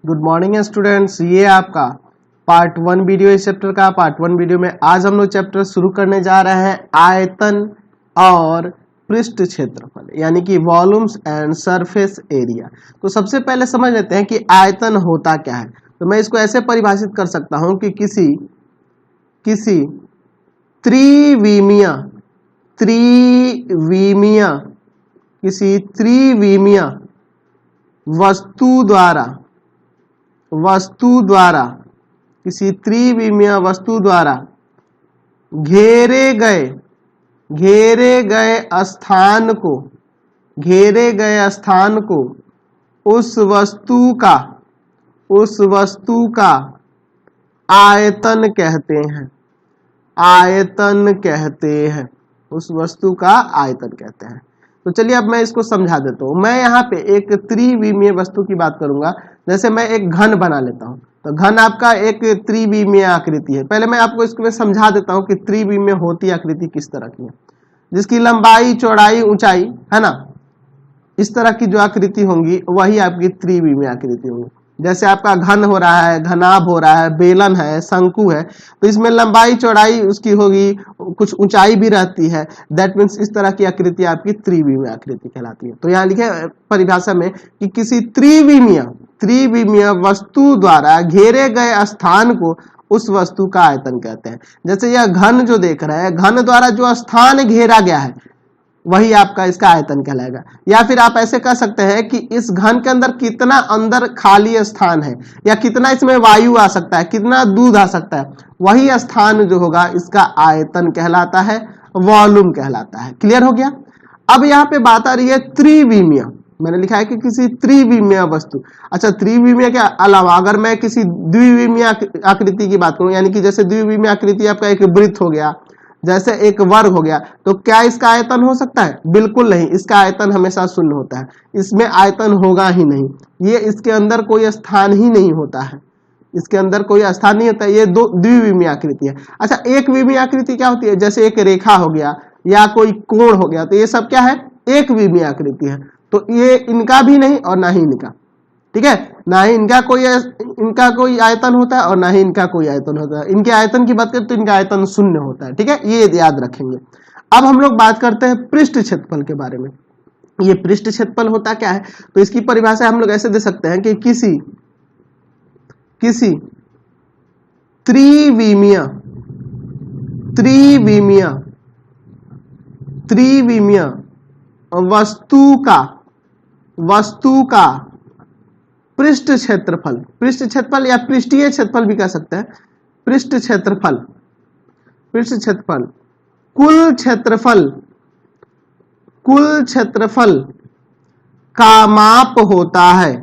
Good morning students, ये आपका part 1 video इस चैप्टर का। पार्ट 1 वीडियो में आज हम लोग चैप्टर शुरू करने जा रहे हैं आयतन और पृष्ठ क्षेत्रफल यानी कि वॉल्यूम्स एंड सरफेस एरिया। तो सबसे पहले समझ लेते हैं कि आयतन होता क्या है। तो मैं इसको ऐसे परिभाषित कर सकता हूं कि किसी त्रिविमीय वस्तु द्वारा घेरे गए स्थान को उस वस्तु का आयतन कहते हैं। उस वस्तु का आयतन कहते हैं। तो चलिए अब मैं इसको समझा देता हूं। मैं यहाँ पे एक त्रिविमीय वस्तु की बात करूंगा। जैसे मैं एक घन बना लेता हूं, तो घन आपका एक त्रिविमीय आकृति है। पहले मैं आपको इसको समझा देता हूं कि त्रिविमीय होती आकृति किस तरह की है, जिसकी लंबाई, चौड़ाई, ऊंचाई है ना, इस तरह की जो आकृति होंगी वही आपकी त्रिविमीय आकृति होंगी। जैसे आपका घन हो रहा है, घनाभ हो रहा है, बेलन है, शंकु है, तो इसमें लंबाई चौड़ाई उसकी होगी, कुछ ऊंचाई भी रहती है। दैट मीन्स इस तरह की आकृति आपकी त्रिविमीय आकृति कहलाती है। तो यहाँ लिखे परिभाषा में कि किसी त्रिविमीय वस्तु द्वारा घेरे गए स्थान को उस वस्तु का आयतन कहते हैं। जैसे यह घन जो देख रहे हैं, घन द्वारा जो स्थान घेरा गया है वही आपका इसका आयतन कहलाएगा। या फिर आप ऐसे कह सकते हैं कि इस घन के अंदर कितना अंदर खाली स्थान है, या कितना इसमें वायु आ सकता है, कितना दूध आ सकता है, वही स्थान जो होगा इसका आयतन कहलाता है, वॉल्यूम कहलाता है। क्लियर हो गया। अब यहाँ पे बात आ रही है त्रिविमीय। मैंने लिखा है कि किसी त्रिविमीय वस्तु। अच्छा, त्रिविमीय के अलावा अगर मैं किसी द्विविमीय आकृति की बात करूं, यानी कि जैसे द्विविमीय आकृति आपका एक वृत्त हो गया, जैसे एक वर्ग हो गया, तो क्या इसका आयतन हो सकता है? बिल्कुल नहीं। इसका आयतन हमेशा शून्य होता है। इसमें आयतन होगा ही नहीं। ये इसके अंदर कोई स्थान ही नहीं होता है। इसके अंदर कोई स्थान नहीं होता है। ये दो द्विविमीय आकृति है। अच्छा, एक विमीय आकृति क्या होती है? जैसे एक रेखा हो गया या कोई कोण हो गया, तो ये सब क्या है? एक विमीय आकृति है। तो ये इनका भी नहीं और ना ही इनका, ठीक है, ना ही इनका कोई आयतन होता है और ना ही इनका कोई आयतन होता है। इनके आयतन की बात करें तो इनका आयतन शून्य होता है। ठीक है, ये याद रखेंगे। अब हम लोग बात करते हैं पृष्ठ क्षेत्रफल के बारे में। ये पृष्ठ क्षेत्रफल होता क्या है? तो इसकी परिभाषा हम लोग ऐसे दे सकते हैं कि किसी त्रिविमीय वस्तु का पृष्ठ क्षेत्रफल या पृष्ठीय क्षेत्रफल भी कह सकते हैं। पृष्ठ क्षेत्रफल कुल क्षेत्रफल का माप होता है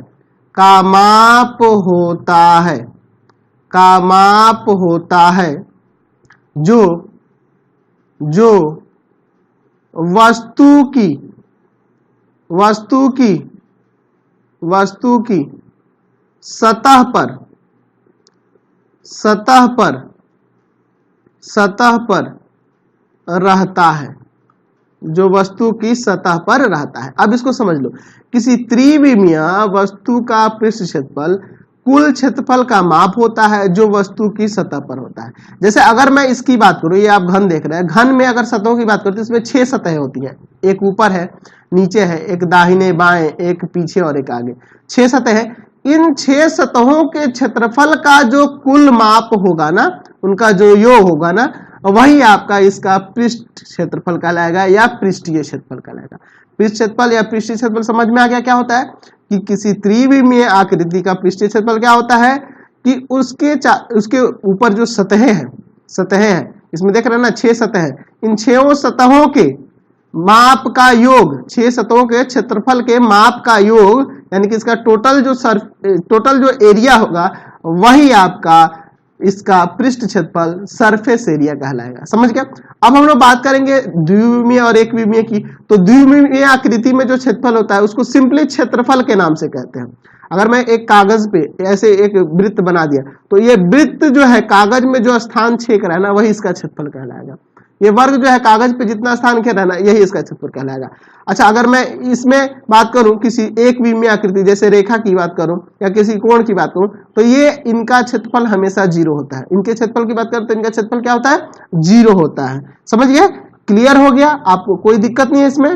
जो वस्तु की सतह पर रहता है, जो वस्तु की सतह पर रहता है। अब इसको समझ लो। किसी त्रिविमीय वस्तु का पृष्ठ क्षेत्रफल कुल क्षेत्रफल का माप होता है जो वस्तु की सतह पर होता है। जैसे अगर मैं इसकी बात करूं, ये आप घन देख रहे हैं, घन में अगर सतहों की बात करें तो इसमें 6 सतहें होती हैं। एक ऊपर है, नीचे है, एक दाहिने बाएं, एक पीछे और एक आगे। 6 सतहें। इन 6 सतहों के क्षेत्रफल का जो कुल माप होगा ना, उनका जो योग होगा ना, वही आपका इसका पृष्ठ क्षेत्रफल कहलाएगा या पृष्ठीय क्षेत्रफल कहलाएगा। पृष्ठ क्षेत्रफल या पृष्ठीय क्षेत्रफल समझ में आ गया क्या होता है? कि किसी त्रिविमीय आकृति का पृष्ठीय क्षेत्रफल क्या होता है कि उसके ऊपर जो सतहें हैं, इसमें देख रहे हैं ना 6 सतहें, इन 6 सतहों के माप का योग, 6 सतहों के क्षेत्रफल के माप का योग, यानी कि इसका टोटल जो एरिया होगा वही आपका इसका पृष्ठ क्षेत्रफल सरफेस एरिया कहलाएगा। समझ गया। अब हम लोग बात करेंगे द्विविमीय और एक विमीय की। तो द्विविमीय आकृति में जो क्षेत्रफल होता है उसको सिंपली क्षेत्रफल के नाम से कहते हैं। अगर मैं एक कागज पे ऐसे एक वृत्त बना दिया, तो ये वृत्त जो है कागज में जो स्थान छेक रहा है ना, वही इसका क्षेत्रफल कहलाएगा। ये वर्ग जो है कागज पे जितना स्थान घेर है ना, यही इसका क्षेत्रफल कहलाएगा। अच्छा, अगर मैं इसमें बात करूं किसी एक विमीय आकृति जैसे रेखा की बात करूं या किसी कोण की बात करूं, तो ये इनका क्षेत्रफल हमेशा 0 होता है। इनके क्षेत्रफल की बात करें तो इनका क्षेत्रफल क्या होता है? 0 होता है। समझ गए? क्लियर हो गया? आपको कोई दिक्कत नहीं है इसमें?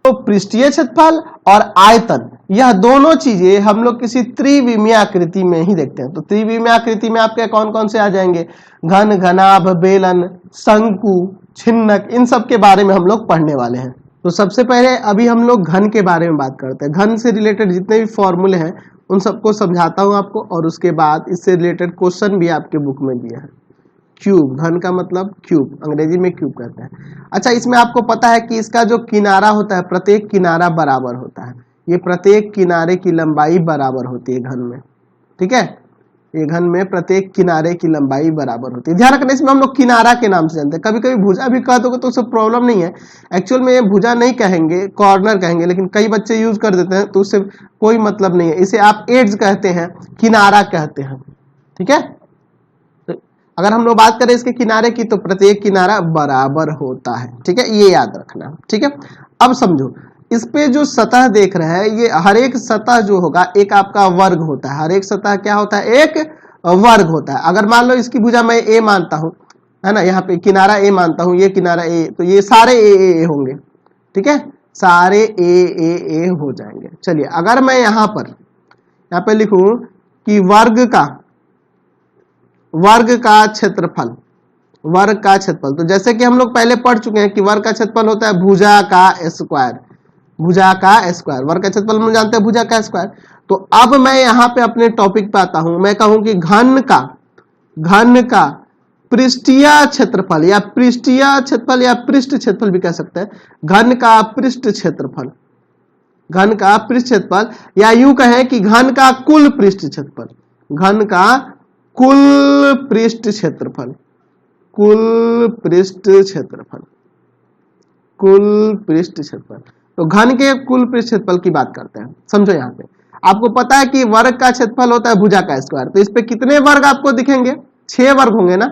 तो पृष्ठीय क्षेत्रफल और आयतन, यह दोनों चीजें हम लोग किसी त्रिविमीय आकृति में ही देखते हैं। तो त्रिविमीय आकृति में आपके कौन कौन से आ जाएंगे? घन, घनाभ, बेलन, शंकु, छिन्नक, इन सब के बारे में हम लोग पढ़ने वाले हैं। तो सबसे पहले अभी हम लोग घन के बारे में बात करते हैं। घन से रिलेटेड जितने भी फॉर्मूले हैं उन सबको समझाता हूं आपको, और उसके बाद इससे रिलेटेड क्वेश्चन भी आपके बुक में दिया है। क्यूब, घन का मतलब क्यूब, अंग्रेजी में क्यूब कहते हैं। अच्छा, इसमें आपको पता है कि इसका जो किनारा होता है, प्रत्येक किनारा बराबर होता है। ये प्रत्येक किनारे की लंबाई बराबर होती है घन में। ठीक है, ये घन में प्रत्येक किनारे की लंबाई बराबर होती है। ध्यान रखना, इसमें हम लोग किनारा के नाम से जानते हैं। कभी कभी भुजा भी कह दोगे तो उससे प्रॉब्लम नहीं है। एक्चुअल में ये भुजा नहीं कहेंगे, कॉर्नर कहेंगे, लेकिन कई बच्चे यूज कर देते हैं तो उससे कोई मतलब नहीं है। इसे आप एड्स कहते हैं, किनारा कहते हैं। ठीक है, अगर हम लोग बात करें इसके किनारे की तो प्रत्येक किनारा बराबर होता है। ठीक है, ये याद रखना। ठीक है, अब समझो, इस पे जो सतह देख रहे हैं, ये हर एक सतह जो होगा एक आपका वर्ग होता है। हर एक सतह क्या होता है? एक वर्ग होता है। अगर मान लो इसकी भुजा मैं ए मानता हूं, है ना, यहाँ पे किनारा ए मानता हूं, ये किनारा ए, तो ये सारे ए होंगे। ठीक है, सारे ए हो जाएंगे। चलिए, अगर मैं यहाँ पे लिखूं कि वर्ग का क्षेत्रफल, वर्ग का क्षेत्रफल, तो जैसे कि हम लोग पहले पढ़ चुके हैं कि वर्ग का क्षेत्रफल होता है भुजा का स्क्वायर। भुजा का स्क्वायर, वर्ग का क्षेत्रफल हम जानते हैं, भुजा का स्क्वायर। तो अब मैं यहाँ पे अपने टॉपिक पे आता हूं। मैं कहूं कि घन का पृष्ठीय क्षेत्रफल या पृष्ठीय क्षेत्रफल या पृष्ठ क्षेत्रफल भी कह सकते हैं। घन का पृष्ठ क्षेत्रफल, घन का पृष्ठ क्षेत्रफल, या यूं कहें कि घन का कुल पृष्ठ क्षेत्रफल, घन का कुल पृष्ठ क्षेत्रफल, कुल पृष्ठ क्षेत्रफल, कुल पृष्ठ क्षेत्रफल। तो घन के कुल पृष्ठ क्षेत्रफल की बात करते हैं। समझो, यहाँ पे आपको पता है कि वर्ग का क्षेत्रफल होता है भुजा का स्क्वायर। तो इस पे कितने वर्ग आपको दिखेंगे? 6 वर्ग होंगे ना,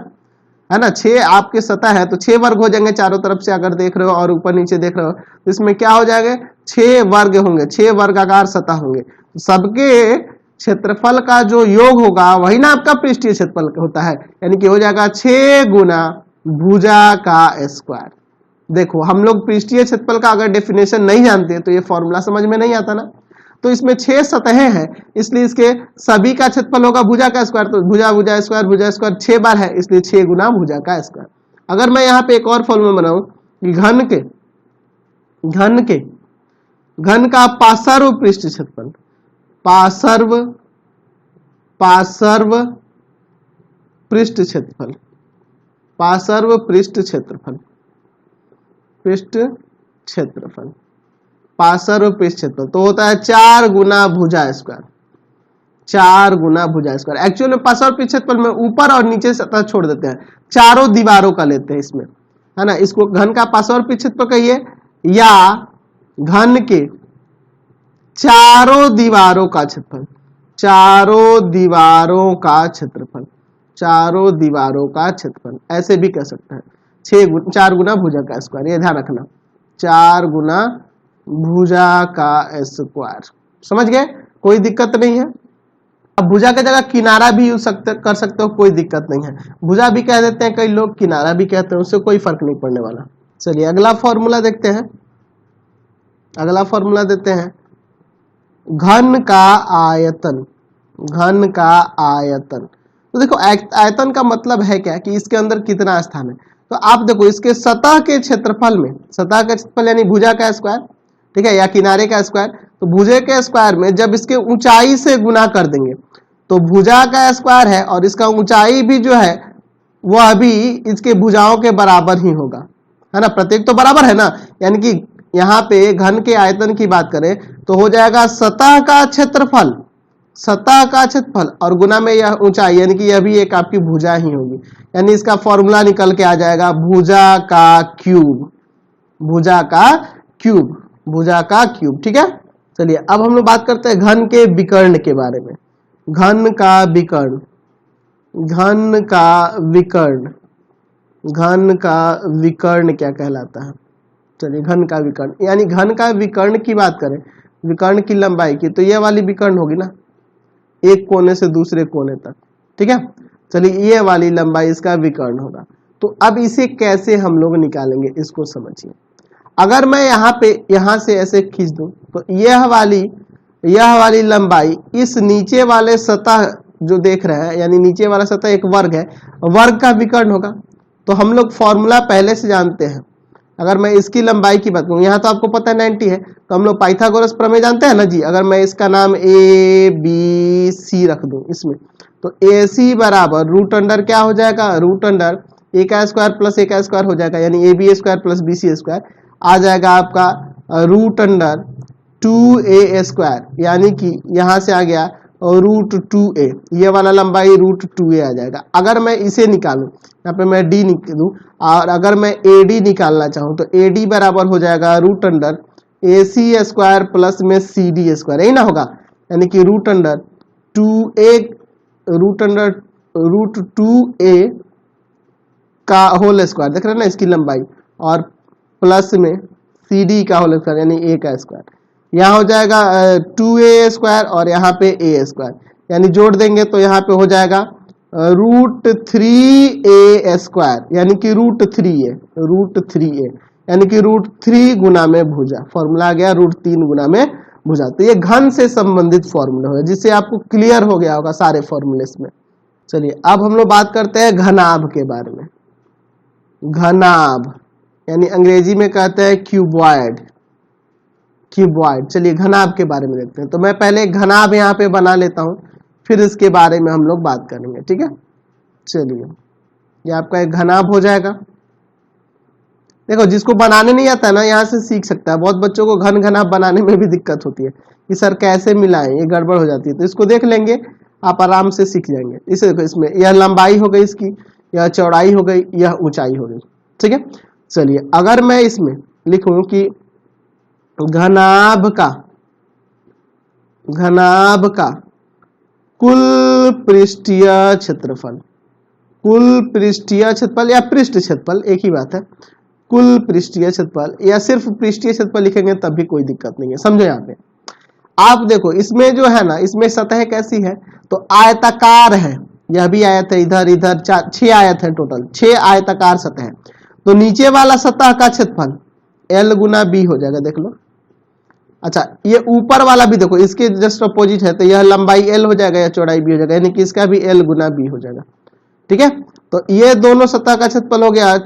है ना। 6 आपके सतह है तो 6 वर्ग हो जाएंगे चारों तरफ से, अगर देख रहे हो और ऊपर नीचे देख रहे हो तो इसमें क्या हो जाएगा? 6 वर्ग होंगे, 6 वर्गाकार सतह होंगे। सबके क्षेत्रफल का जो योग होगा वही ना आपका पृष्ठीय क्षेत्रफल होता है, यानी कि हो जाएगा 6 गुना भुजा का स्क्वायर। देखो, हम लोग पृष्ठीय क्षेत्रफल का अगर डेफिनेशन नहीं जानते तो ये फॉर्मूला समझ में नहीं आता ना। तो इसमें 6 सतहें हैं, इसलिए इसके सभी का क्षेत्रफल होगा भुजा का स्क्वायर। तो भुजा स्क्वायर 6 बार है, इसलिए 6 गुना भुजा का स्क्वायर। अगर मैं यहाँ पे एक और फॉर्मूला बनाऊं कि घन का पार्श्व पृष्ठ क्षेत्रफल, पार्श्व पृष्ठ क्षेत्रफल, पार्श्व पृष्ठ क्षेत्रफल, पृष्ठ क्षेत्रफल, पार्श्व पृष्ठ क्षेत्रफल, तो होता है 4 गुना भुजा स्क्वायर, 4 गुना भुजा स्क्वायर। एक्चुअल में पार्श्व पृष्ठ क्षेत्रफल में ऊपर और नीचे सतह छोड़ देते हैं, चारों दीवारों का लेते हैं इसमें, है ना। इसको घन का पार्श्व पृष्ठ क्षेत्रफल कहिए, या घन के चारों दीवारों का क्षेत्रफल, चारों दीवारों का क्षेत्रफल, चारों दीवारों का क्षेत्रफल, ऐसे भी कह सकते हैं। 4 गुना भुजा का स्क्वायर, ये ध्यान रखना, 4 गुना भुजा का स्क्वायर। समझ गए? कोई दिक्कत नहीं है। अब भुजा की जगह किनारा भी यूज कर सकते हो, कोई दिक्कत नहीं है। भुजा भी कह देते हैं कई लोग, किनारा भी कहते हैं, उससे कोई फर्क नहीं पड़ने वाला। चलिए अगला फॉर्मूला देखते हैं। अगला फॉर्मूला देते हैं घन का आयतन, घन का आयतन। तो देखो, आयतन का मतलब है क्या कि इसके अंदर कितना स्थान है। तो आप देखो, इसके सतह के क्षेत्रफल में, सतह का क्षेत्रफल यानी भुजा का स्क्वायर, ठीक है, या किनारे का स्क्वायर, तो भुजे के स्क्वायर में जब इसके ऊंचाई से गुना कर देंगे तो भुजा का स्क्वायर है और इसका ऊंचाई भी जो है वह भी इसके भुजाओं के बराबर ही होगा, है ना। प्रत्येक तो बराबर है ना, यानी कि यहाँ पे घन के आयतन की बात करें तो हो जाएगा सतह का क्षेत्रफल, सतह का क्षेत्रफल और गुना में यह ऊंचाई, यानी कि यह भी एक आपकी भुजा ही होगी। यानी इसका फॉर्मूला निकल के आ जाएगा भुजा का क्यूब, भुजा का क्यूब, भुजा का क्यूब। ठीक है, चलिए अब हम लोग बात करते हैं घन के विकर्ण के बारे में। घन का विकर्ण, घन का विकर्ण, घन का विकर्ण क्या कहलाता है? चलिए घन का विकर्ण, यानी घन का विकर्ण की बात करें, विकर्ण की लंबाई की, तो ये वाली विकर्ण होगी ना, एक कोने से दूसरे कोने तक, ठीक है। चलिए ये वाली लंबाई इसका विकर्ण होगा। तो अब इसे कैसे हम लोग निकालेंगे, इसको समझिए। अगर मैं यहां से ऐसे खींच दूं तो यह वाली लंबाई इस नीचे वाले सतह जो देख रहे हैं, यानी नीचे वाला सतह एक वर्ग है, वर्ग का विकर्ण होगा। तो हम लोग फॉर्मूला पहले से जानते हैं। अगर मैं इसकी लंबाई की बात करूं, यहाँ तो आपको पता है 90 है, तो हम लोग पाइथागोरस प्रमेय जानते हैं ना जी। अगर मैं इसका नाम ए बी सी रख दूं इसमें, तो ए सी बराबर रूट अंडर क्या हो जाएगा, रूट अंडर ए का स्क्वायर प्लस ए का स्क्वायर हो जाएगा, यानी A B square plus B C square आ जाएगा आपका रूट अंडर 2a स्क्वायर, यानी कि यहां से आ गया रूट 2a, ये वाला लंबाई रूट 2a आ जाएगा। अगर मैं इसे निकालूं, यहाँ पे मैं d निकालूं, और अगर मैं AD निकालना चाहूं तो AD बराबर हो जाएगा root under AC square plus में CD स्क्वायर, यही ना होगा, यानी कि रूट अंडर 2a का होल स्क्वायर, देख रहे हैं ना इसकी लंबाई, और प्लस में CD का होल स्क्वायर यानी a का स्क्वायर। यहाँ हो जाएगा 2a स्क्वायर और यहाँ पे a स्क्वायर, यानी जोड़ देंगे तो यहाँ पे हो जाएगा रूट 3a स्क्वायर, यानी कि रूट 3a, यानी कि रूट 3 गुना में भुजा, फॉर्मूला आ गया रूट 3 गुना में भुजा। तो ये घन से संबंधित फॉर्मूला है, जिससे आपको क्लियर हो गया होगा सारे फॉर्मूले में। चलिए अब हम लोग बात करते हैं घनाभ के बारे में। घनाभ यानी अंग्रेजी में कहते हैं क्यूबॉइड। चलिए घनाभ के बारे में देखते हैं। तो मैं पहले घनाभ यहाँ पे बना लेता हूँ, फिर इसके बारे में हम लोग बात करेंगे, ठीक है। चलिए ये आपका एक घनाभ हो जाएगा। देखो जिसको बनाने नहीं आता है ना, यहाँ से सीख सकता है। बहुत बच्चों को घनाभ बनाने में भी दिक्कत होती है कि सर कैसे मिलाएं, ये गड़बड़ हो जाती है। तो इसको देख लेंगे, आप आराम से सीख जाएंगे। इसे देखो, इसमें यह लंबाई हो गई इसकी, यह चौड़ाई हो गई, यह ऊंचाई हो गई, ठीक है। चलिए अगर मैं इसमें लिखूं कि घनाभ का कुल पृष्ठीय क्षेत्रफल, या पृष्ठ क्षेत्रफल, एक ही बात है, कुल पृष्ठीय क्षेत्रफल, या सिर्फ पृष्ठीय क्षेत्रफल लिखेंगे तब भी कोई दिक्कत नहीं है। समझो यहाँ पे आप देखो, इसमें जो है ना, इसमें सतह कैसी है, तो आयताकार है, यह भी आयत है, इधर 6 आयत है, टोटल 6 आयताकार सतह है। तो नीचे वाला सतह का क्षेत्रफल L गुना B हो जाएगा, देख लो। अच्छा ये ऊपर वाला भी देखो, इसके जस्ट अपोजिट है, तो यह लंबाई L हो जाएगा, या चौड़ाई B हो जाएगा, यानी कि इसका भी L गुना B हो जाएगा, ठीक है। तो ये दोनों सतह का क्षेत्रफल हो गया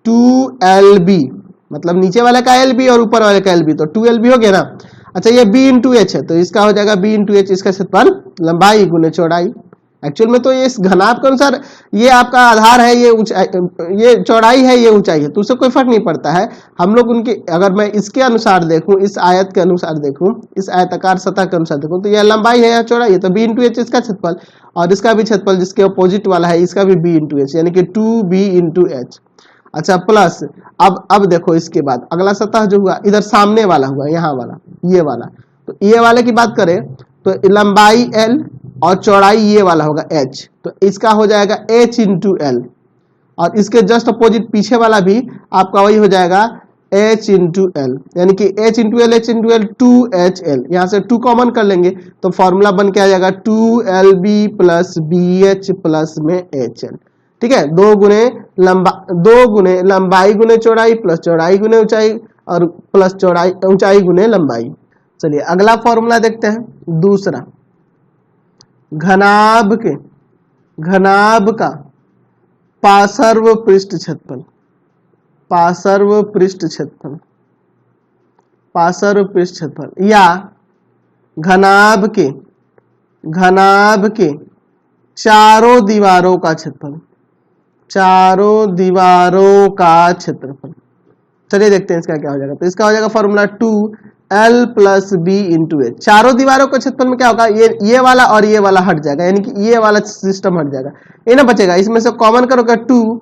2LB, मतलब नीचे वाले का LB और ऊपर वाले का LB, तो 2LB हो गया ना। अच्छा ये B इंटू H है, तो इसका हो जाएगा B इंटू H, इसका क्षेत्रफल लंबाई गुने चौड़ाई। एक्चुअल में तो ये इस घनाभ के अनुसार ये आपका आधार है, ये ऊंचाई, ये चौड़ाई है, ये ऊंचाई है, तो उससे कोई फर्क नहीं पड़ता है। हम लोग उनके, अगर मैं इसके अनुसार देखूं, इस आयत के अनुसार देखूं, इस आयताकार सतह के अनुसार देखूं, तो यह लंबाई है या चौड़ाई है, तो B इंटू H इसका क्षेत्रफल, और इसका भी क्षेत्रफल जिसके अपोजिट वाला है, इसका भी B इंटू H, यानी कि 2B इंटू H। अच्छा प्लस अब देखो, इसके बाद अगला सतह जो हुआ इधर सामने वाला हुआ, यहाँ वाला, ये वाला, तो ये वाले की बात करें तो लंबाई L और चौड़ाई ये वाला होगा H, तो इसका हो जाएगा H इंटू L, और इसके जस्ट अपोजिट पीछे वाला भी आपका वही हो जाएगा H इंटू L, यानी कि H इंटू L 2HL, यहाँ से 2 कॉमन कर लेंगे तो फॉर्मूला बन के आ जाएगा 2LB प्लस BH प्लस में HL, ठीक है। 2 गुने लंबाई गुने चौड़ाई प्लस चौड़ाई गुने ऊंचाई, और प्लस ऊंचाई गुने लंबाई। चलिए अगला फॉर्मूला देखते हैं, दूसरा। घनाभ का पार्श्व पृष्ठ क्षेत्रफल, या घनाभ के चारों दीवारों का क्षेत्रफल। चलिए देखते हैं इसका क्या हो जाएगा। तो इसका हो जाएगा formula 2L plus B into H। चारों दीवारों के क्षेत्रफल में क्या होगा, ये वाला और ये वाला हट जाएगा, यानी कि ये वाला सिस्टम हट जाएगा, ये ना बचेगा। इसमें से कॉमन करोगे 2,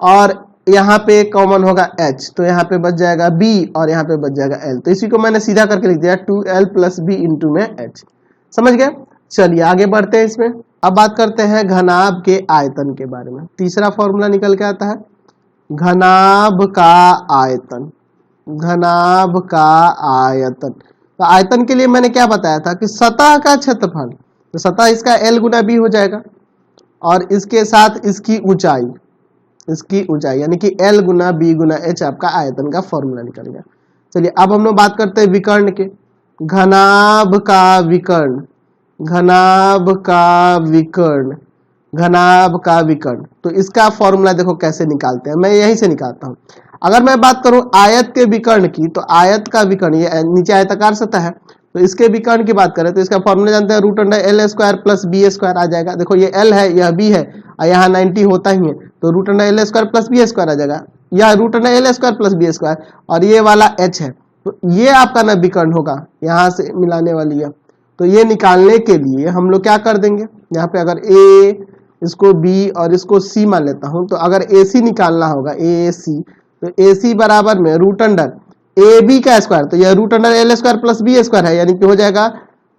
और यहाँ पे कॉमन होगा H, तो यहाँ पे बच जाएगा B और यहाँ पे बच जाएगा L। तो इसी को मैंने सीधा करके लिख दिया 2L प्लस B इंटू में H। समझ गए। चलिए आगे बढ़ते हैं इसमें। अब बात करते हैं घनाभ के आयतन के बारे में। तीसरा फॉर्मूला निकल के आता है घनाभ का आयतन, घनाभ का आयतन। तो आयतन के लिए मैंने क्या बताया था कि सतह का क्षेत्रफल, तो सतह इसका L गुना B हो जाएगा और इसके साथ इसकी ऊंचाई, इसकी ऊंचाई यानी कि L गुना B गुना H आपका आयतन का फॉर्मूला निकल गया। चलिए अब हम लोग बात करते हैं विकर्ण के। घनाभ का विकर्ण, घनाभ का विकर्ण, घनाभ का विकर्ण, तो इसका फॉर्मूला देखो कैसे निकालते हैं, मैं यहीं से निकालता हूं। अगर मैं बात करूं आयत के विकर्ण की, तो आयत का विकर्ण, ये नीचे आयताकार सतह है, तो इसके विकर्ण की बात करें तो इसका फॉर्मूला जानते हैं, root under L square plus B square आ जाएगा। देखो ये L है, यह B है और यहाँ 90 होता ही है, तो root under L square plus B square आ जाएगा, या root under L square plus B square, और ये वाला H है, तो ये आपका ना विकर्ण होगा यहाँ से मिलाने वाली है। तो ये निकालने के लिए हम लोग क्या कर देंगे, यहाँ पे अगर A, इसको B और इसको C मान लेता हूं, तो अगर AC निकालना होगा, AC, तो AC बराबर में रूट अंडर AB का स्क्वायर, तो यह root under L square plus B square है, यानी कि हो जाएगा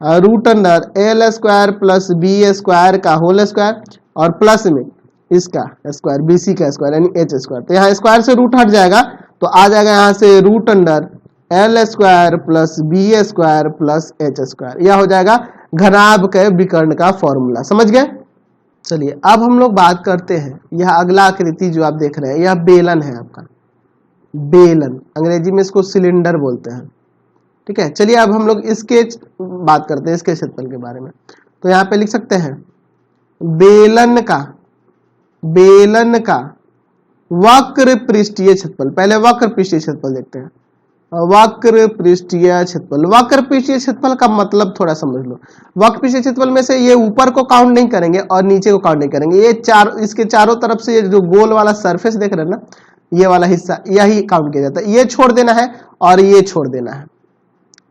root under L square plus B square का होल स्क्वायर और प्लस में इसका स्क्वायर BC का स्क्वायर यानी H स्क्वायर। तो यहाँ स्क्वायर से रूट हट जाएगा, तो आ जाएगा यहाँ से root under L square plus B square plus H square. यह हो जाएगा घनाभ के विकर्ण का फॉर्मूला। समझ गए? चलिए अब हम लोग बात करते हैं, यह अगला आकृति जो आप देख रहे हैं यह बेलन है आपका, बेलन, अंग्रेजी में इसको सिलेंडर बोलते हैं। ठीक है, चलिए अब हम लोग इसके बात करते हैं, इसके क्षेत्रफल के बारे में। तो यहाँ पे लिख सकते हैं बेलन का, बेलन का वक्र पृष्ठीय क्षेत्रफल। पहले वक्र पृष्ठीय क्षेत्रफल देखते हैं, वक्र पृष्ठीय क्षेत्रफल। वक्र पृष्ठीय क्षेत्रफल का मतलब थोड़ा समझ लो। वक्र पृष्ठीय क्षेत्रफल में से ये ऊपर को काउंट नहीं करेंगे और नीचे को काउंट नहीं करेंगे, ये इसके चारों तरफ से जो गोल वाला सरफेस देख रहे हैं ना, ये वाला हिस्सा, यही काउंट किया जाता है। ये छोड़ देना है और ये छोड़ देना है।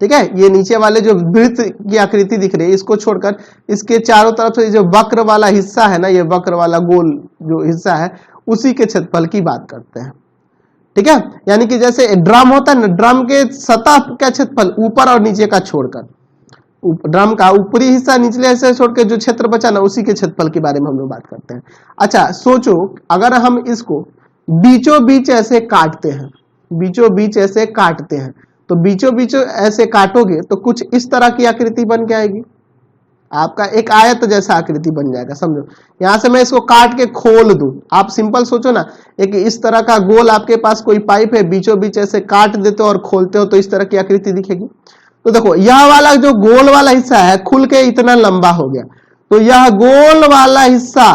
ठीक है, ये नीचे वाले जो वृत्त की आकृति दिख रही है इसको छोड़कर इसके चारों तरफ से जो वक्र वाला हिस्सा है ना, ये वक्र वाला गोल जो हिस्सा है उसी के क्षेत्रफल की बात करते हैं। ठीक है, यानी कि जैसे ड्रम होता है ना, ड्रम के सतह का क्षेत्रफल ऊपर और नीचे का छोड़कर, ड्रम का ऊपरी हिस्सा निचले हिस्से छोड़ के जो क्षेत्र बचा ना, उसी के क्षेत्रफल के बारे में हम लोग बात करते हैं। अच्छा सोचो, अगर हम इसको बीचों बीच ऐसे काटते हैं, बीचों बीच ऐसे काटते हैं, तो बीचों बीच ऐसे काटोगे तो कुछ इस तरह की आकृति बन के आएगी, आपका एक आयत जैसा आकृति बन जाएगा। समझो, यहां से मैं इसको काट के खोल दूं, आप सिंपल सोचो ना, एक इस तरह का गोल आपके पास कोई पाइप है, बीचों बीच ऐसे काट देते हो और खोलते हो तो इस तरह की आकृति दिखेगी। तो देखो यह वाला जो गोल वाला हिस्सा है खुल के इतना लंबा हो गया, तो यह गोल वाला हिस्सा,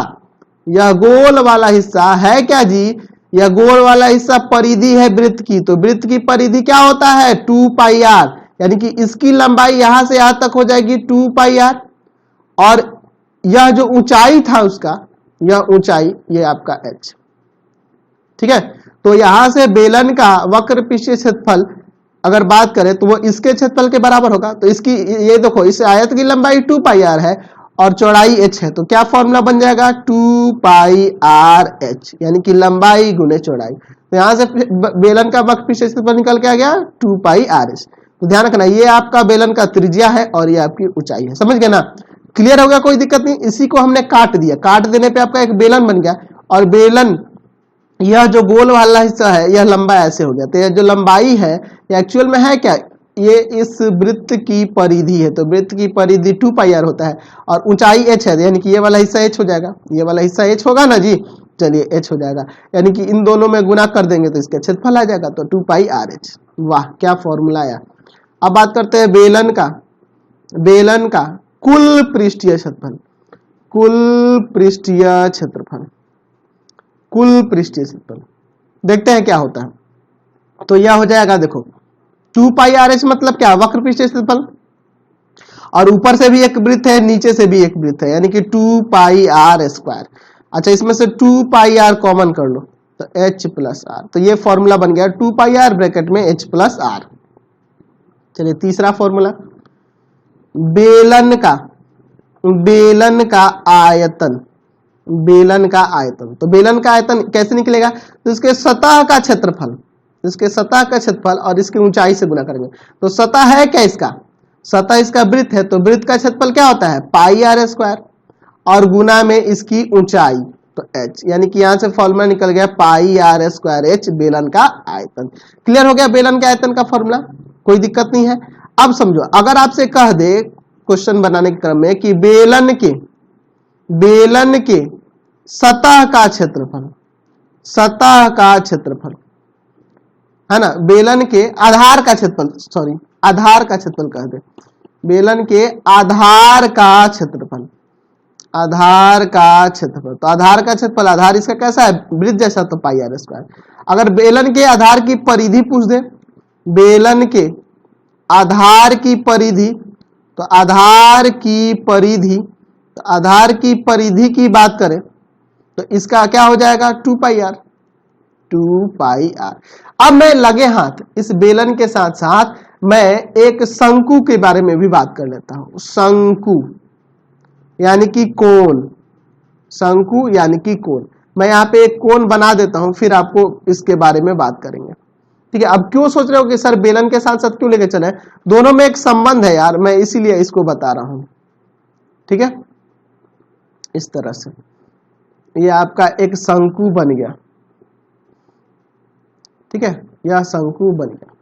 यह गोल वाला हिस्सा है क्या जी, यह गोल वाला हिस्सा परिधि है वृत्त की। तो वृत्त की परिधि क्या होता है, 2 पाई आर, यानी कि इसकी लंबाई यहां से यहां तक हो जाएगी 2 पाई आर, और यह जो ऊंचाई था उसका, यह ऊंचाई ये आपका H। ठीक है, तो यहां से बेलन का वक्र पृष्ठीय क्षेत्रफल अगर बात करें तो वो इसके क्षेत्रफल के बराबर होगा। तो इसकी ये देखो, इस आयत की लंबाई 2 पाई आर है और चौड़ाई H है, तो क्या फॉर्मूला बन जाएगा, 2 पाई आर H, यानी कि लंबाई गुने चौड़ाई। तो यहां से बेलन का वक्र पृष्ठीय क्षेत्रफल निकल के आ गया 2 पाई आर H। तो ध्यान रखना, ये आपका बेलन का त्रिज्या है और ये आपकी ऊंचाई है। समझ गए ना? क्लियर हो गया, कोई दिक्कत नहीं। इसी को हमने काट दिया, काट देने पे आपका एक बेलन बन गया, और बेलन यह जो गोल वाला हिस्सा है यह लंबा ऐसे हो गया। तो यह जो लंबाई है ये एक्चुअल में है क्या, ये इस वृत्त की परिधि है। तो वृत्त की परिधि 2 पाई आर होता है और ऊंचाई H है, यानी कि ये वाला हिस्सा H हो जाएगा, ये वाला हिस्सा H होगा ना जी। चलिए H हो जाएगा, यानी कि इन दोनों में गुना कर देंगे तो इसका क्षेत्रफल आ जाएगा, तो 2 पाई आर H। वाह क्या फॉर्मूला आया। अब बात करते हैं बेलन का, बेलन का कुल पृष्ठीय क्षेत्रफल, कुल पृष्ठीय क्षेत्रफल, कुल पृष्ठीय क्षेत्रफल देखते हैं क्या होता है। तो यह हो जाएगा, देखो 2 पाई आर H मतलब क्या, वक्र पृष्ठीय क्षेत्रफल, और ऊपर से भी एक वृत्त है, नीचे से भी एक वृत्त है, यानी कि 2 पाई आर स्क्वायर। अच्छा इसमें से 2 पाई आर कॉमन कर लो तो H प्लस आर, तो ये फॉर्मूला बन गया 2 पाई आर ब्रैकेट में H प्लस आर। चलिए तीसरा फॉर्मूला, बेलन का, बेलन का आयतन, बेलन का आयतन। तो बेलन का आयतन कैसे निकलेगा, तो इसके सतह का क्षेत्रफल, इसके सतह का क्षेत्रफल और इसकी ऊंचाई से गुना करेंगे। तो सतह है क्या इसका, सतह इसका वृत्त है, तो वृत्त का क्षेत्रफल क्या होता है पाई आर स्क्वायर, और गुना में इसकी ऊंचाई, तो h, यानी कि यहां से फॉर्मूला निकल गया पाई आर स्क्वायर एच, बेलन का आयतन। क्लियर हो गया बेलन के आयतन का फॉर्मूला, कोई दिक्कत नहीं है। अब समझो, अगर आपसे कह दे क्वेश्चन बनाने के क्रम में कि बेलन के सतह का क्षेत्रफल, सतह का क्षेत्रफल है ना, बेलन के आधार का क्षेत्रफल, सॉरी आधार का क्षेत्रफल कह दे, बेलन के आधार का क्षेत्रफल, आधार का क्षेत्रफल। तो आधार का क्षेत्रफल, आधार इसका कैसा है, वृत्त जैसा, तो पाई आर स्क्वायर। अगर बेलन के आधार की परिधि पूछ दे, बेलन के आधार की परिधि, तो आधार की परिधि, तो आधार की परिधि की बात करें तो इसका क्या हो जाएगा, 2 पाई आर, 2 पाई आर। अब मैं लगे हाथ इस बेलन के साथ साथ मैं एक शंकु के बारे में भी बात कर लेता हूं। शंकु यानी कि कोण, शंकु यानी कि कोण। मैं यहां पे एक कोण बना देता हूं, फिर आपको इसके बारे में बात करेंगे। ठीक है, अब क्यों सोच रहे हो कि सर बेलन के साथ साथ क्यों लेके चले, दोनों में एक संबंध है यार, मैं इसीलिए इसको बता रहा हूं। ठीक है, इस तरह से ये आपका एक शंकु बन गया। ठीक है, यह शंकु बन गया।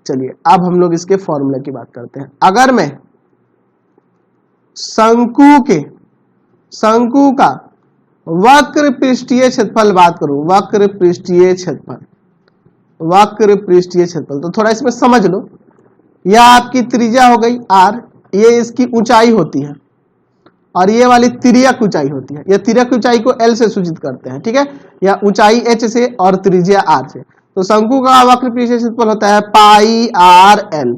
चलिए अब हम लोग इसके फॉर्मूला की बात करते हैं। अगर मैं शंकु का वक्र पृष्ठीय क्षेत्रफल बात करूं, वक्र पृष्ठीय क्षेत्रफल, वक्र पृष्ठीय क्षेत्रफल, तो थोड़ा इसमें समझ लो। यह आपकी त्रिज्या हो गई r, ये इसकी ऊंचाई होती है, और ये वाली तिर्यक ऊंचाई होती है। यह तिर्यक ऊंचाई को l से सूचित करते हैं। ठीक है, यह ऊंचाई h से और त्रिज्या r से। तो शंकु का वक्र पृष्ठीय क्षेत्रफल होता है पाई आर एल,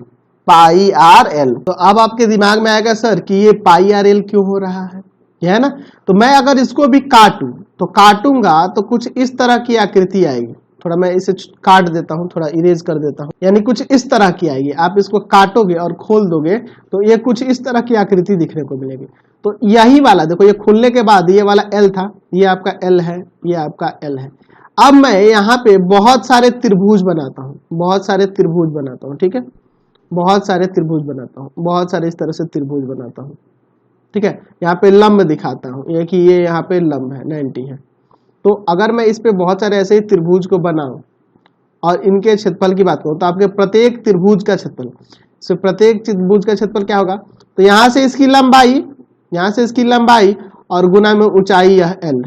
पाई आर एल। तो अब आपके दिमाग में आएगा सर कि ये पाई आर एल क्यों हो रहा है, यह है ना। तो मैं अगर इसको भी काटूं, तो काटूंगा तो कुछ इस तरह की आकृति आएगी। थोड़ा मैं इसे काट देता हूं, थोड़ा इरेज कर देता हूं, यानी कुछ इस तरह की आएगी। आप इसको काटोगे और खोल दोगे तो ये कुछ इस तरह की आकृति दिखने को मिलेगी। तो यही वाला देखो, ये खुलने के बाद ये वाला L था, ये आपका L है, ये आपका L है। अब मैं यहाँ पे बहुत सारे त्रिभुज बनाता हूँ, बहुत सारे त्रिभुज बनाता हूँ। ठीक है, बहुत सारे त्रिभुज बनाता हूँ, बहुत सारे इस तरह से त्रिभुज बनाता हूँ। ठीक है, यहाँ पे लंब दिखाता हूँ, ये कि ये यहाँ पे लंब है 90 है। तो अगर मैं इस पे बहुत सारे ऐसे ही त्रिभुज को बनाऊं और इनके क्षेत्रफल की बात करूं, तो आपके प्रत्येक त्रिभुज का क्षेत्रफल, so प्रत्येक त्रिभुज का क्षेत्रफल क्या होगा, तो यहां से इसकी लंबाई, यहां से इसकी लंबाई और गुना में ऊंचाई, यह एल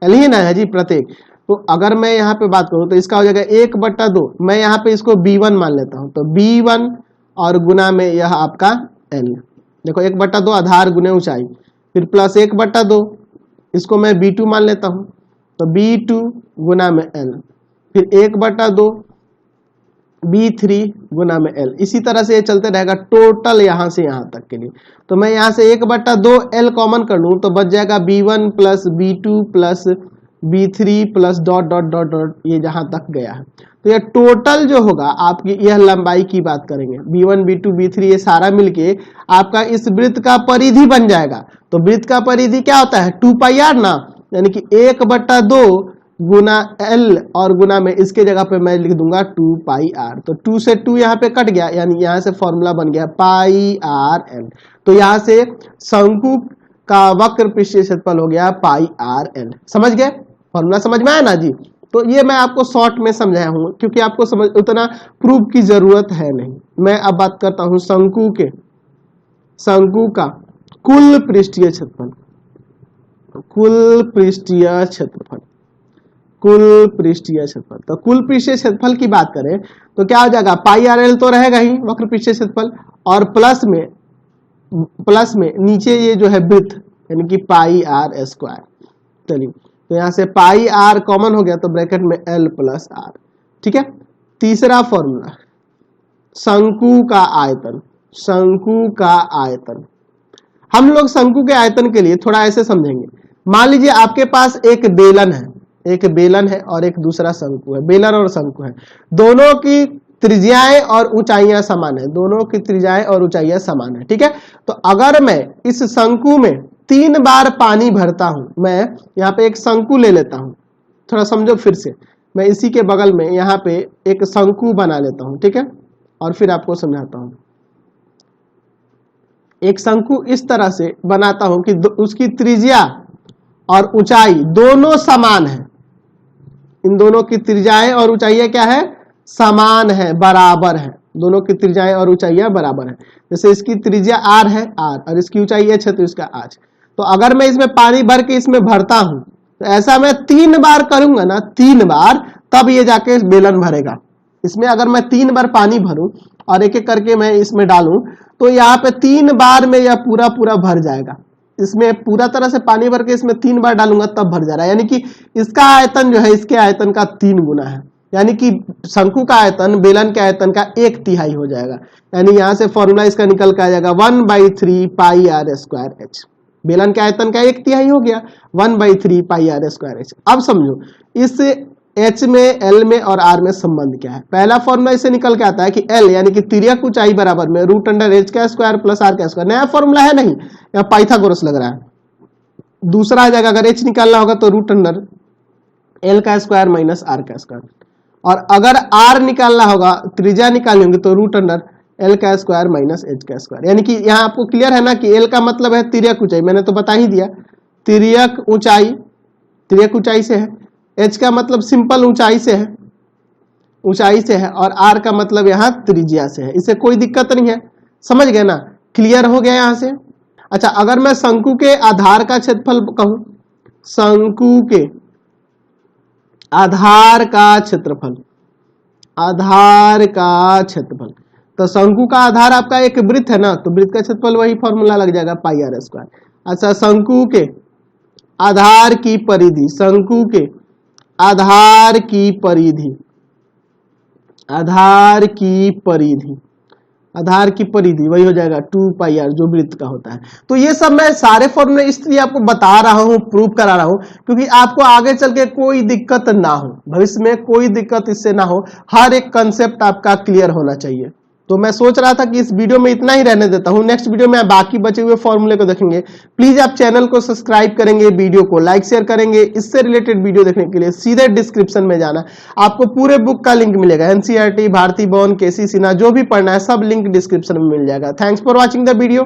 ही ना है जी प्रत्येक। तो अगर मैं यहाँ पे बात करूं तो इसका हो जाएगा 1/2। मैं यहाँ पे इसको b1 मान लेता हूं, तो b1 और गुना में यह आपका l। देखो 1/2 आधार गुने ऊंचाई, फिर प्लस 1/2, इसको मैं b2 मान लेता हूं, तो b2 गुना में l, फिर 1/2 b3 गुना में l। इसी तरह से ये चलते रहेगा टोटल यहां से यहां तक के लिए। तो मैं यहां से 1/2 l कॉमन कर लूं तो बच जाएगा b1 plus b2 plus b3 plus dot dot dot dot, ये जहां तक गया है। तो ये टोटल जो होगा आपकी, यह लंबाई की बात करेंगे, b1 b2 b3 ये सारा मिलके आपका इस वृत्त का परिधि बन जाएगा। तो वृत्त का परिधि क्या होता है, 2 पाई आर ना, यानी कि 1/2 गुना l और गुना में इसके जगह पे मैं लिख दूंगा 2 पाई आर। तो 2 से 2 यहाँ पे कट गया, यानी यहाँ से फॉर्मूला बन गया पाई आर एल। तो यहाँ से शंकु का वक्र पृष्ठीय क्षेत्रफल हो गया पाई आर एल। समझ गए, फॉर्मूला समझ में आया ना जी। तो ये मैं आपको शॉर्ट में समझाया हूं, क्योंकि आपको समझ उतना प्रूफ की जरूरत है नहीं। मैं अब बात करता हूं शंकु का कुल पृष्ठीय क्षेत्रफल, कुल पृष्ठीय क्षेत्रफल, कुल पृष्ठीय क्षेत्रफल। तो कुल पृष्ठीय क्षेत्रफल की बात करें तो क्या हो जाएगा, पाई आर एल तो रहेगा ही वक्र पृष्ठीय क्षेत्रफल, और प्लस में नीचे ये जो है वृत्त, यानी कि पाई आर स्क्वायर। चलिए, तो यहां से पाई आर कॉमन हो गया, तो ब्रैकेट में एल प्लस आर। ठीक है, तीसरा फॉर्मूला शंकु का आयतन, शंकु का आयतन। हम लोग शंकु के आयतन के लिए थोड़ा ऐसे समझेंगे। मान लीजिए आपके पास एक बेलन है, एक बेलन है और एक दूसरा शंकु है, बेलन और शंकु है, दोनों की त्रिज्याएं और ऊंचाइयां समान है, दोनों की त्रिज्याएं और ऊंचाइयां समान है। ठीक है, तो अगर मैं इस शंकु में 3 बार पानी भरता हूं, मैं यहाँ पे एक शंकु ले लेता हूं, थोड़ा समझो फिर से, मैं इसी के बगल में यहाँ पे एक शंकु बना लेता हूं। ठीक है, और फिर आपको समझाता हूं। एक शंकु इस तरह से बनाता हूं कि उसकी त्रिज्या और ऊंचाई दोनों समान है, इन दोनों की त्रिज्याएं और ऊंचाइयां क्या है, समान है, बराबर है, दोनों की त्रिज्याएं और ऊंचाइयां बराबर है। जैसे इसकी त्रिज्या r है r और इसकी ऊंचाई h है तो इसका h। तो अगर मैं इसमें पानी भर के इसमें भरता हूं तो ऐसा मैं 3 बार करूंगा ना, 3 बार, तब ये जाके बेलन भरेगा। इसमें अगर मैं 3 बार पानी भरूं और एक एक करके मैं इसमें डालूं तो यहाँ पे 3 बार में यह पूरा पूरा भर जाएगा। इसमें पूरा तरह से पानी भर के इसमें 3 बार डालूंगा तब भर जा रहा है, यानी कि इसका आयतन जो है इसके आयतन का 3 गुना है, यानी कि शंकु का आयतन बेलन के आयतन का 1/3 हो जाएगा। यानी यहां से फॉर्मूला इसका निकल के आ जाएगा 1/3 पाई r स्क्वायर h। बेलन के आयतन का 1/3 हो गया, 1/3 पाई r स्क्वायर h। अब समझो इस h में, l में और r में संबंध क्या है। पहला फॉर्मूला इससे निकल के आता है कि l यानी कि तिर्यक ऊंचाई बराबर में √h का स्क्वायर प्लस r का स्क्वायर। नया फॉर्मूला है नहीं, यहाँ पाइथागोरस लग रहा है। दूसरा आ जाएगा, अगर h निकालना होगा तो √l का स्क्वायर माइनस r का स्क्वायर, और अगर r निकालना होगा, त्रिज्या निकालनी होगी तो √l का स्क्वायर माइनस h का स्क्वायर। यानी कि यहाँ आपको क्लियर है ना कि l का मतलब है तिर्यक ऊंचाई, मैंने तो बता ही दिया, तिर्यक ऊंचाई से है। h का मतलब सिंपल ऊंचाई से है, और r का मतलब यहाँ त्रिज्या से है। इससे कोई दिक्कत नहीं है, समझ गए ना, क्लियर हो गया यहाँ से। अच्छा, अगर मैं शंकु के आधार का क्षेत्रफल कहूं, शंकु के आधार का क्षेत्रफल, तो शंकु का आधार आपका एक वृत्त है ना, तो वृत्त का क्षेत्रफल वही फॉर्मूला लग जाएगा पाई r स्क्वायर। अच्छा, शंकु के आधार की परिधि, शंकु के आधार की परिधि वही हो जाएगा 2 पाई r, जो वृत्त का होता है। तो ये सब मैं सारे फॉर्मूले इसलिए आपको बता रहा हूं, प्रूव करा रहा हूं, क्योंकि आपको आगे चल के कोई दिक्कत ना हो, भविष्य में कोई दिक्कत इससे ना हो, हर एक कंसेप्ट आपका क्लियर होना चाहिए। तो मैं सोच रहा था कि इस वीडियो में इतना ही रहने देता हूं, नेक्स्ट वीडियो में बाकी बचे हुए फॉर्मूले को देखेंगे। प्लीज आप चैनल को सब्सक्राइब करेंगे, वीडियो को लाइक शेयर करेंगे। इससे रिलेटेड वीडियो देखने के लिए सीधे डिस्क्रिप्शन में जाना, आपको पूरे बुक का लिंक मिलेगा, एनसीईआरटी, भारती भवन, केसी सिन्हा, जो भी पढ़ना है सब लिंक डिस्क्रिप्शन में मिल जाएगा। Thanks for watching the video.